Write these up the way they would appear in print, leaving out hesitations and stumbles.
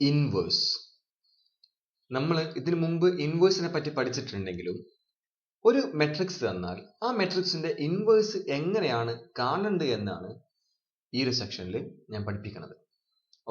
Inverse. നമ്മൾ ഇതിനു മുമ്പ് ഇൻവേഴ്സിനെ പറ്റി പഠിച്ചിട്ടുണ്ടെങ്കിലും ഒരു മെട്രിക്സ് തന്നാൽ ആ മെട്രിക്സിന്റെ ഇൻവേഴ്സ് എങ്ങനെയാണ് കാണേണ്ടത് എന്നാണ് ഈ ഒരു സെക്ഷനിൽ ഞാൻ പഠിപ്പിക്കുന്നത്.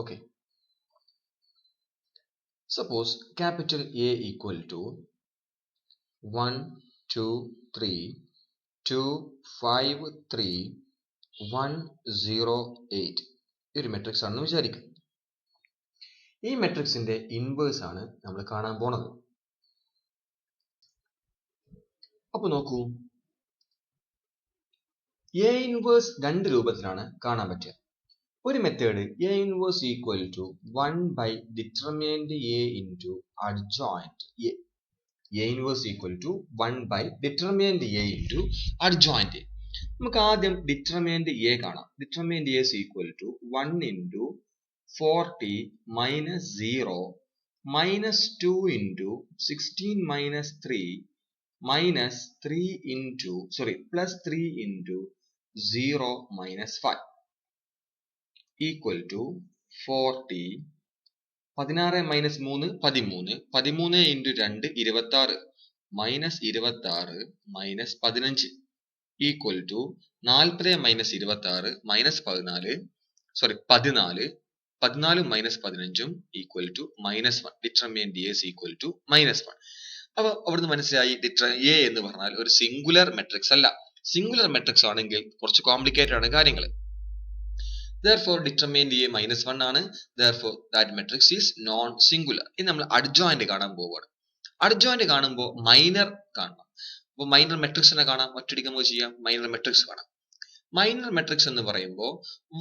Okay, suppose capital A equal to 1 2 3 2 5 3 1 0 8 ഒരു മെട്രിക്സ് ആണെന്ന് വിചാരിക്കും. ഈ മെട്രിക്സിന്റെ ഇൻവേഴ്സ് ആണ് നമ്മൾ കാണാൻ പോണത്. അപ്പൊ നോക്കൂ, A ഇൻവേഴ്സ് രണ്ട് രൂപത്തിലാണ് കാണാൻ പറ്റുക. ഒരു method A inverse equal to 1 by determinant A into adjoint A. A inverse equal to 1 by determinant A into adjoint A. നമുക്ക് ആദ്യം ഡിറ്റർമിനന്റ് A കാണാം. Determinant A equal to 1 into 40 minus 0 minus 2 into 16 minus 3 minus 3 into plus 3 into 0 minus 5 equal to 40 16 minus 3 13 13 into 2 26 minus 26 minus 15 equal to 40 minus 26 minus 14 14 minus 15 equal to minus 1. Determinant A equal to minus 1. അപ്പൊ അവിടുന്ന് മനസ്സിലായി A എന്ന് പറഞ്ഞാൽ ഒരു singular matrix അല്ല. Singular matrix ആണെങ്കിൽ കുറച്ച് complicated ആണ് കാര്യങ്ങൾ. Therefore determinant A minus 1 ആണ്. Therefore that matrix is non singular. ഇനി നമ്മൾ അഡ്ജോയിന്റ് കാണാൻ പോവുകയാണ്. അഡ്ജോയിന്റ് കാണുമ്പോൾ മൈനർ കാണണം. അപ്പോൾ മൈനർ മെട്രിക്സിനെ കാണാം, ഒറ്റയടിക്ക് നമുക്ക് ചെയ്യാം. മൈനർ മെട്രിക്സ് കാണാം. മൈനർ മെട്രിക്സ് എന്ന് പറയുമ്പോൾ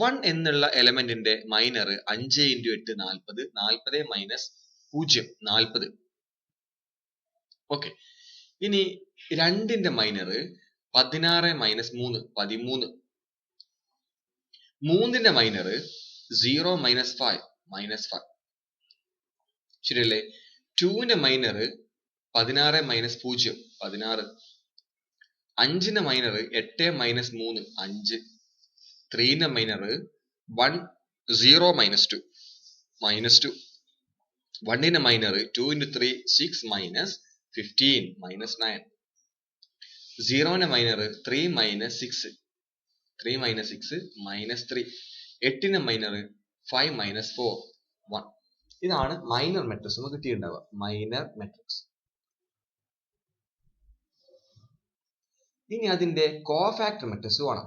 1 എന്നുള്ള എലമെന്റിന്റെ മൈനർ 5 ഇൻറ്റു 8 40 40 മൈനസ് 0 40. ഓക്കെ, ഇനി 2ന്റെ മൈനർ 16 മൈനസ് 3 13. 3ന്റെ മൈനർ 0 മൈനസ് 5 മൈനസ് 5. ശരിയല്ലേ? 2ന്റെ മൈനർ 16 മൈനസ് 0 16. 5ന്റെ മൈനർ 8 മൈനസ് 3 5. 3ന്റെ മൈനർ 1 0 മൈനസ് 2 മൈനസ് 2. 1ന്റെ minor 2 into 3 6 minus 15 minus 9. 0ന്റെ minor 3 minus 6 3 minus 6 minus 3. 8ന്റെ മൈനർ 5 മൈനസ് 4 1. ഇതാണ് മൈനർ മെട്രിക്സ് എന്ന് കിട്ടിയിട്ടുണ്ടാവുക. Minor matrix. ഇനി അതിന്റെ കോഫാക്ടർ മെട്രിക്സ് വേണം.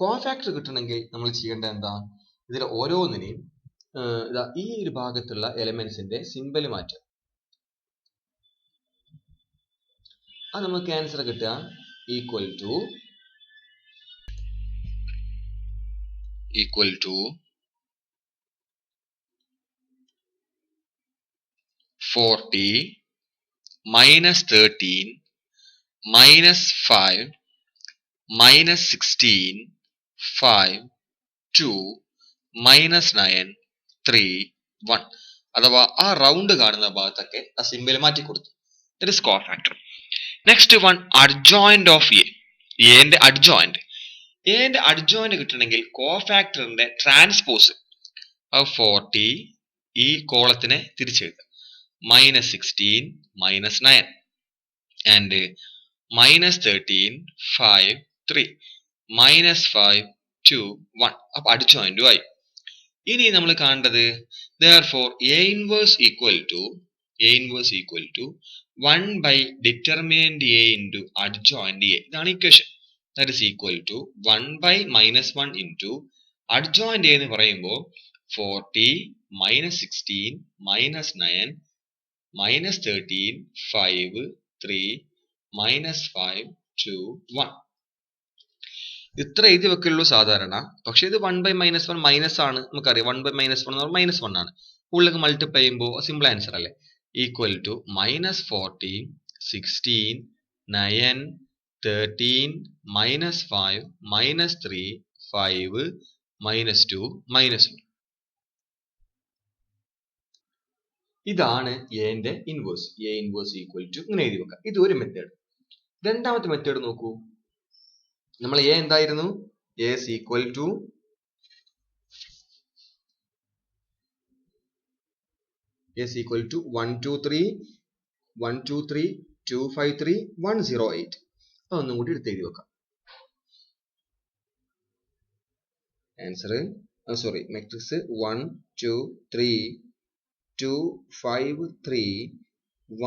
കോഫാക്ടർ കിട്ടണമെങ്കിൽ നമ്മൾ ചെയ്യേണ്ടത് എന്താ? ഇതിൽ ഓരോന്നിനെയും ഈ ഒരു ഭാഗത്തുള്ള എലമെന്റ്സിന്റെ സിമ്പൽ മാറ്റുക. അത് നമുക്ക് ആൻസർ കിട്ടുക equal to 40 minus 13 minus 5 minus 16 5 2 minus 9 3 1. അഥവാ ആ റൗണ്ട് കാണുന്ന ഭാഗത്തൊക്കെ ആ സിമ്പിൾ മാറ്റി കൊടുത്തു. That is cofactor. Next one, adjoint of A. എന്റെ അഡ്ജോയിന്റ് കിട്ടണമെങ്കിൽ കോഫാക്ടറിന്റെ ട്രാൻസ്പോസ് 40 ഈ കോളത്തിനെ തിരിച്ചെഴുതുക. Minus 16 minus 9 and minus 13 5 3 minus 5 2 1. അപ്പൊ അഡ്ജോയിന്റും ആയി. ഇനി നമ്മൾ കാണേണ്ടത് therefore A inverse equal to 1 by determinant A into adjoint A. ഇതാണ് equation. That is equal to 1 by minus 1 into adjoint A എന്ന് പറയുമ്പോൾ 40 minus 16 minus 9 minus 13 5 3 minus 5 2 1. ഇത്ര എഴുതി വെക്കുള്ളൂ സാധാരണ. പക്ഷെ ഇത് 1 by minus 1 മൈനസ് ആണ്. നമുക്കറിയാം 1 by minus 1 എന്ന് പറഞ്ഞാൽ മൈനസ് 1 ആണ്. ഉള്ളിലേക്ക് മൾട്ടിപ്ലൈ ചെയ്യുമ്പോൾ സിമ്പിൾ ആൻസർ അല്ലേ? Equal to minus 40 16 9 13 minus 5 minus 3 5 minus 2 minus 1. ഇതാണ് എന്റെ inverse. A inverse equal to ഇങ്ങനെ എഴുതി വെക്കാം. ഇത് ഒരു മെത്തേഡ്. രണ്ടാമത്തെ മെത്തേഡ് നോക്കൂ. നമ്മൾ എ എന്തായിരുന്നു? A equal to is equal to 123 123 253 108. അതൊന്നും കൂടി എടുത്ത് എഴുതി വെക്കാം. Answer sorry matrix 1 2 3 2 5 3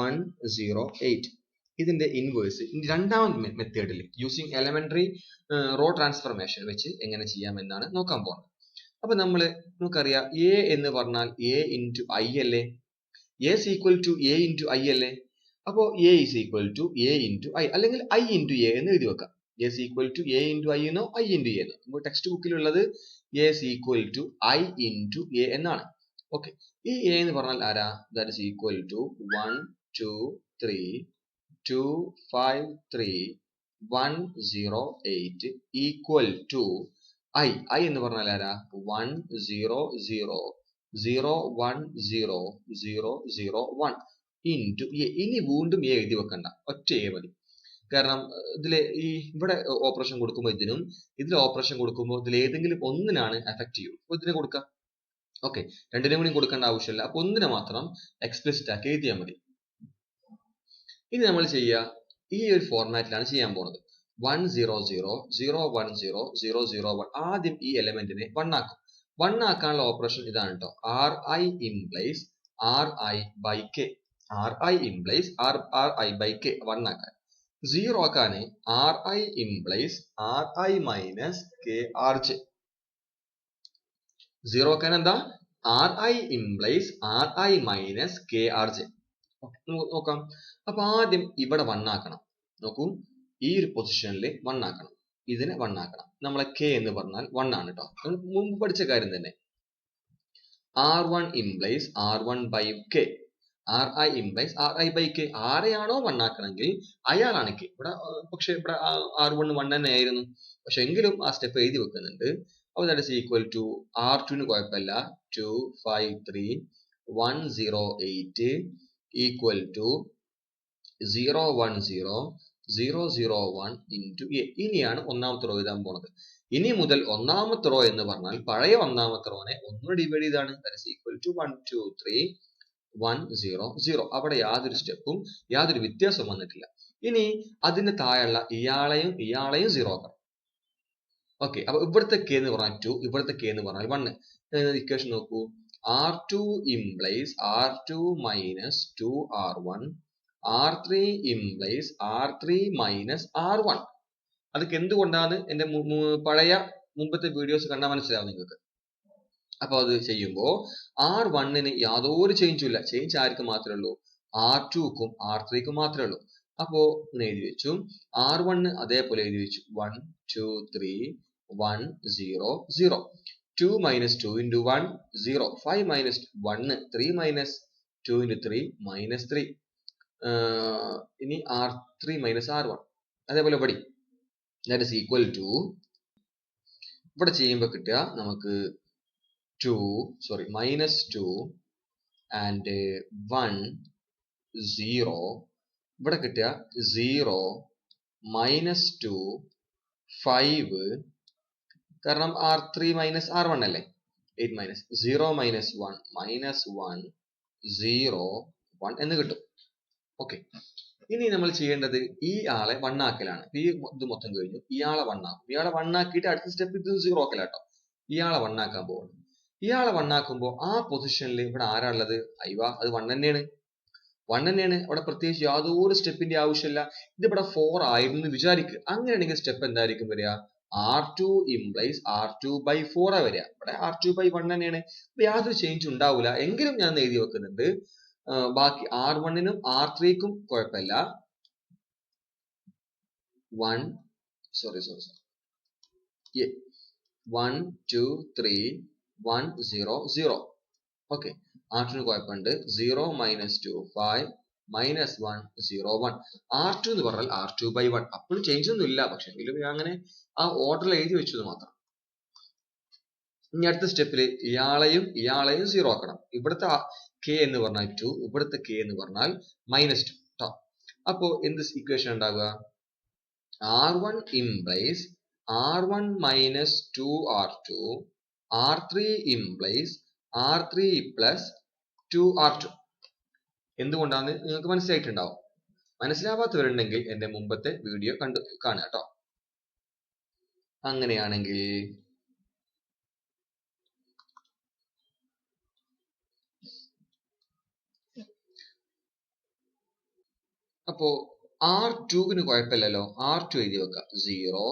1 0 8. ഇതിന്റെ ഇൻവേഴ്സ് രണ്ടാമത്തെ മെത്തേഡിൽ യൂസിങ് എലമെന്ററി റോ ട്രാൻസ്ഫർമേഷൻ വെച്ച് എങ്ങനെ ചെയ്യാമെന്നാണ് നോക്കാൻ പോകുന്നത്. അപ്പൊ നമുക്കറിയാം എ എന്ന് പറഞ്ഞാൽ എ ഇൻറ്റു ഐ അല്ലേ, A is equal to A into I അല്ലേ. അപ്പോൾ A is equal to A into I അല്ലെങ്കിൽ ഐ ഇൻറ്റു എ എന്ന് എഴുതി വെക്കാം. A is equal to A into I എന്നോ ഐ ഇൻറ്റു എ എന്നോ. നമുക്ക് ടെക്സ്റ്റ് ബുക്കിലുള്ളത് A is equal to I into A എന്നാണ്. ഓക്കെ, ഈ എ എന്ന് പറഞ്ഞാൽ ആരാ? That is equal to 1 2 3 2 5 3 1 0 8 equal to I എന്ന് പറഞ്ഞാൽ ആരാ? 1 0 0 0 1 0 0 0 1 ഇൻറ്റു എ. ഇനി വീണ്ടും എ എഴുതി വെക്കണ്ട, ഒറ്റ എ മതി. കാരണം ഇവിടെ ഓപ്പറേഷൻ കൊടുക്കുമ്പോൾ ഇതിൽ ഓപ്പറേഷൻ കൊടുക്കുമ്പോൾ ഇതിൽ ഏതെങ്കിലും ഒന്നിനാണ് എഫക്ട് ചെയ്യും. അപ്പോൾ ഇതിനെ കൊടുക്കാം. ഓക്കെ, രണ്ടിനും കൂടി കൊടുക്കേണ്ട ആവശ്യമില്ല. അപ്പൊ ഒന്നിനെ മാത്രം എക്സ്പ്ലിസിറ്റ് ആക്കി എഴുതിയാൽ മതി. ഇനി നമ്മൾ ചെയ്യുക ഈ ഒരു ഫോർമാറ്റിലാണ് ചെയ്യാൻ പോകുന്നത്. 1 0 0 0 1 0 0 0 1. ആദ്യം ഈ എലമെന്റിനെ 1 ആക്കും. 1 ആക്കാനുള്ള ഓപ്പറേഷൻ ഇതാണ് കേട്ടോ. R I implies R I by K. R I implies R I by K 1 ആക്കാൻ. 0 ആക്കാന് R I implies R I minus K R J. 0 ആക്കാൻ എന്താ? R I implies R I minus K R J. നോക്കാം. അപ്പൊ ആദ്യം ഇവിടെ 1 ആക്കണം. നോക്കൂ, ഈ ഒരു പൊസിഷനിൽ 1 ആക്കണം. ഇതിനെ 1 ആക്കണം. നമ്മളെ കെ എന്ന് പറഞ്ഞാൽ 1 ആണ് കേട്ടോ. മുമ്പ് പഠിച്ച കാര്യം തന്നെ. R1 implies R1 by K. RI implies RI by K. ആരെയാണോ 1 ആക്കണമെങ്കിൽ അയാളാണ് K. പക്ഷെ ഇവിടെ R1 1 തന്നെ ആയിരുന്നു. പക്ഷെ എങ്കിലും ആ സ്റ്റെപ്പ് എഴുതി വെക്കുന്നുണ്ട്. അപ്പോൾ that is equal to R2 ന് കുഴപ്പമില്ല. 2 5 3 1 0 8 equal to 0 1 0 0 0 1 into A. ഇനിയാണ് ഒന്നാമത്തെ റോ എഴുതാൻ പോണത്. ഇനി മുതൽ ഒന്നാമത്തെ റോ എന്ന് പറഞ്ഞാൽ പഴയ ഒന്നാമത്തെ റോനെ 1 ഡിവൈഡ് ചെയ്താണ്. that is equal to 1 2 3 1 0 0. അവിടെ യാതൊരു സ്റ്റെപ്പും യാതൊരു വ്യത്യാസവും വന്നിട്ടില്ല. ഇനി അതിന് താഴെയുള്ള ഇയാളെയും 0 ആക്കണം. ഓക്കെ, അപ്പൊ ഇവിടുത്തെ കെ എന്ന് പറഞ്ഞാൽ 2, ഇവിടുത്തെ കെ എന്ന് പറഞ്ഞാൽ 1. ഇക്വേഷൻ നോക്കൂ. R2 implies R2 minus 2R1. R3 implies R3 minus R1. അതൊക്കെ എന്തുകൊണ്ടാണ് എന്റെ പഴയ മുമ്പത്തെ വീഡിയോസ് കണ്ടാൽ മനസ്സിലാവും നിങ്ങൾക്ക്. അപ്പൊ അത് ചെയ്യുമ്പോൾ R1ന് യാതൊരു ചേഞ്ചും ഇല്ല. ചേഞ്ച് ആർക്ക് മാത്രമേ ഉള്ളൂ? R2ക്കും R3ക്കും മാത്രമേ ഉള്ളൂ. അപ്പോ എഴുതി വെച്ചു. R1 അതേപോലെ എഴുതി വെച്ചു. 1 2 3 1 0 0. 2 minus 2 into 1 0. 5 minus 1 3 minus 2 into 3 minus 3. ഇനി R3 minus R1 അതേപോലെ ഇവിടെ that is equal to ഇവിടെ ചെയ്യുമ്പോൾ കിട്ടുക നമുക്ക് minus 2 and 1 0. ഇവിടെ കിട്ടുക 0 minus 2 5 കാരണം R3 minus R1 അല്ലേ. 8 minus 0 minus 1 minus 1 0 1 എന്ന് കിട്ടും. ഓക്കെ, ഇനി നമ്മൾ ചെയ്യേണ്ടത് ഈ ആളെ 1 ആക്കലാണ്. ഈ ഇത് മൊത്തം കഴിഞ്ഞു. ഇയാളെ 1 ആക്കും. ഇയാളെ 1 ആക്കിയിട്ട് അടുത്ത സ്റ്റെപ്പ് ഇത് 0 ആക്കലാട്ടോ. ഇയാളെ 1 ആക്കാൻ പോകുന്നു. ഇയാളെ 1 ആക്കുമ്പോൾ ആ പൊസിഷനിൽ ഇവിടെ ആരാ ഉള്ളത്? അയ്യോ, അത് 1 തന്നെയാണ്. 1 തന്നെയാണ്. അവിടെ പ്രത്യേകിച്ച് യാതൊരു സ്റ്റെപ്പിന്റെ ആവശ്യമില്ല. ഇതിവിടെ 4 ആയിരുന്നു വിചാരിക്കുക. അങ്ങനെയാണെങ്കിൽ സ്റ്റെപ്പ് എന്തായിരിക്കും വരിക? R2 implies R2 by 4 ആ വരിക. ഇവിടെ R2 by 1 തന്നെയാണ്. അപ്പൊ യാതൊരു ചേഞ്ച് ഉണ്ടാവില്ല. എങ്കിലും ഞാൻ എഴുതി വെക്കുന്നുണ്ട്. ബാക്കി R1നും R3ക്കും കുഴപ്പമില്ല. 1 2 3 1 0 0. ഓക്കെ, R2ന് കുഴപ്പമുണ്ട്. 0 minus 2 5 minus 1 0 1. R2 എന്ന് പറഞ്ഞാൽ R2 by 1. അപ്പോഴും ചേഞ്ച് ഒന്നും ഇല്ല. പക്ഷെ എങ്കിലും അങ്ങനെ ആ ഓർഡറിൽ എഴുതി വെച്ചത് മാത്രം. ഇനി അടുത്ത സ്റ്റെപ്പിൽ ഇയാളെയും 0 ആക്കണം. ഇവിടുത്തെ K എന്ന് പറഞ്ഞാൽ 2, ഇവിടുത്തെ K എന്ന് പറഞ്ഞാൽ -2 ട്ടോ. അപ്പോ എന്ത് ഇക്വേഷൻ ഉണ്ടാവുക? R1 implies R1 minus 2R2. R3 implies R3 plus 2R2. എന്തുകൊണ്ടാന്ന് നിങ്ങൾക്ക് മനസ്സിലായിട്ടുണ്ടാവും. മനസ്സിലാവാത്തവരുണ്ടെങ്കിൽ എൻ്റെ മുമ്പത്തെ വീഡിയോ കാണുക കേട്ടോ. അങ്ങനെയാണെങ്കിൽ അപ്പോ R2 കുഴപ്പമില്ലല്ലോ. R2 എഴുതി വെക്കാം. 0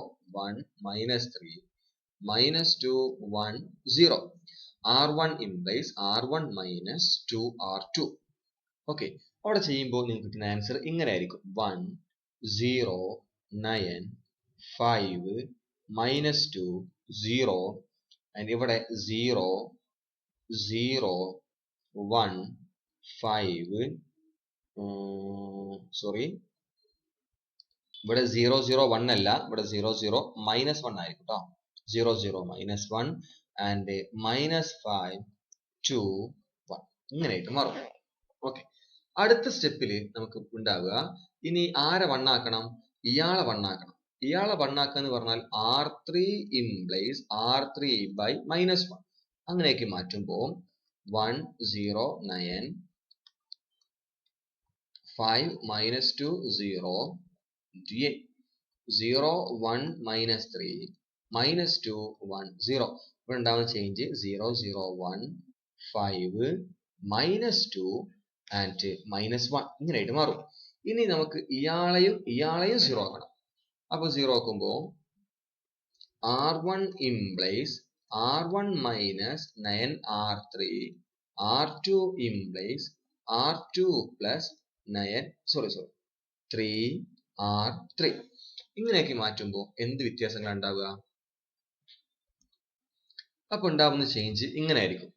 1 -3 -2 1 0. R1 implies R1 - 2R2. Okay, അവിടെ ചെയ്യുമ്പോൾ നിങ്ങൾക്ക് കിട്ടുന്ന ആൻസർ ഇങ്ങനെ ആയിരിക്കും. 1 0 9 5 -2 0 ആൻഡ് ഇവിടെ 0 0 1 5 സോറി, ഇവിടെ 0 0 1 അല്ല, ഇവിടെ 0 0 -1 ആയിരിക്കും കേട്ടോ. 0 0 -1 ആൻഡ് -5 2 1 ഇങ്ങനെയായിട്ട് മാറും. ഓക്കെ, അടുത്ത സ്റ്റെപ്പിൽ നമുക്ക് ഉണ്ടാവുക, ഇനി ആരെ വണ്ണാക്കണം? ഇയാളെ വണ്ണാക്കണം. ഇയാളെ വണ്ണാക്കുക എന്ന് പറഞ്ഞാൽ R3 implies R3 by -1. അങ്ങനെയൊക്കെ മാറ്റുമ്പോൾ 1 0 9 5 -2 0 8 0 1 -3 -2 1 0. ഇവിടെ ഉണ്ടാവുന്ന ചേഞ്ച് 0 0 1 5 -2 ആൻഡ് -1 ഇങ്ങനെയായിട്ട് മാറും. ഇനി നമുക്ക് ഇയാളെയും 0 ആക്കണം. അപ്പൊ 0 ആക്കുമ്പോൾ R1 implies R1 - 9 R3, R2 implies R2 plus 9 3 R3. ഇങ്ങനെയൊക്കെ മാറ്റുമ്പോൾ എന്ത് വ്യത്യാസങ്ങളാണ് ഉണ്ടാവുക? അപ്പൊ ഉണ്ടാവുന്ന ചേഞ്ച് ഇങ്ങനെ ആയിരിക്കും.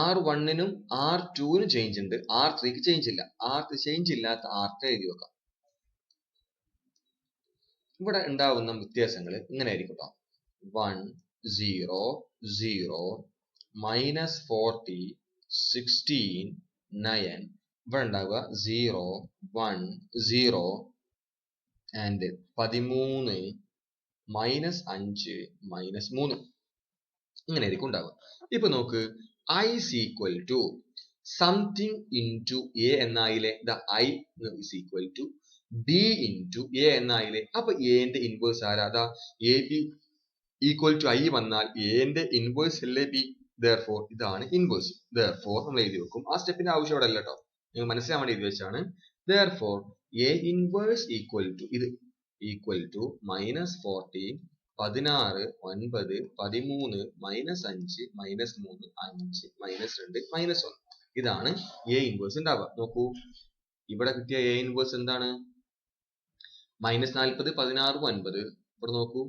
R1നും R2നും ചേഞ്ച് ഉണ്ട്, R3ക്ക് ചേഞ്ച് ഇല്ല. ചേഞ്ച് ഇല്ലാത്ത R3 എഴുതി വെക്കാം. ഇവിടെ ഉണ്ടാവുന്ന വ്യത്യാസങ്ങൾ ഇങ്ങനെ ആയിരിക്കും കേട്ടോ. 1 0 0 -40 16 9. ഇവിടെ ഉണ്ടാവുക 0 1 0 ആൻഡ് 13 -5 -3 ഇങ്ങനെ ആയിരിക്കും ഉണ്ടാവുക. ഇപ്പൊ നോക്ക്, I is equal to something into A എന്നായില്ലേ. I is equal to B into A എന്നായില്ലേ. അപ്പൊ A ന്റെ ഇൻവേഴ്സ് ആരാ? AB equal to I വന്നാൽ A ന്റെ ഇൻവേഴ്സ് അല്ലേ B. Therefore ഇതാണ് ഇൻവേഴ്സ്. Therefore നമ്മൾ എഴുതി വെക്കും. ആ സ്റ്റെപ്പിന്റെ ആവശ്യം ഇവിടെ അല്ല കേട്ടോ, നിങ്ങൾ മനസ്സിലാൻ വേണ്ടി എഴുതി വെച്ചാണ്. Therefore A inverse equal to ഇത് equal to -40 16 9 13 -5 -3 5 -2 -1. ഇതാണ് A ഇൻവേഴ്സ് ഉണ്ടാവുക. നോക്കൂ, ഇവിടെ കിട്ടിയ A ഇൻവേഴ്സ് എന്താണ്? -40 16 9. ഇവിടെ നോക്കൂ,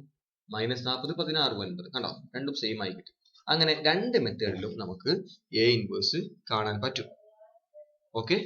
-40 16 9. കണ്ടോ, രണ്ടും സെയിം ആയി കിട്ടി. അങ്ങനെ രണ്ട് മെത്തേഡിലും നമുക്ക് A ഇൻവേഴ്സ് കാണാൻ പറ്റും. ഓക്കെ.